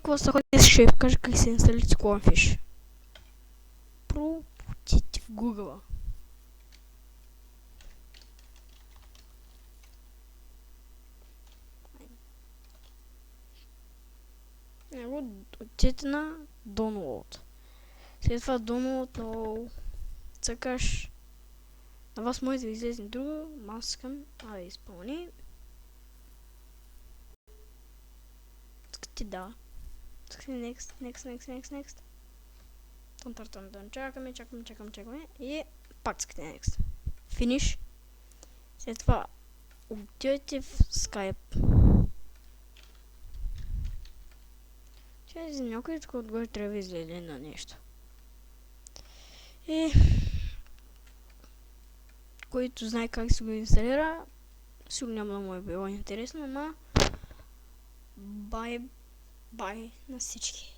какво са ходили с шеф, кажа как се инсталира Clownfish. Пробудите в Google. Отидете на Download. След това Download много цъкаш. На вас може да излезе друго, аз искам да изпълни. Искате да. Искате next. Тън. Чакаме. И пак искате next. Finish. След това отидете в Skype. Чай за някой тук отгоре трябва да излезе на нещо. И който знае как се го инсталира, сигурно няма да му е било интересно, ама бай на всички.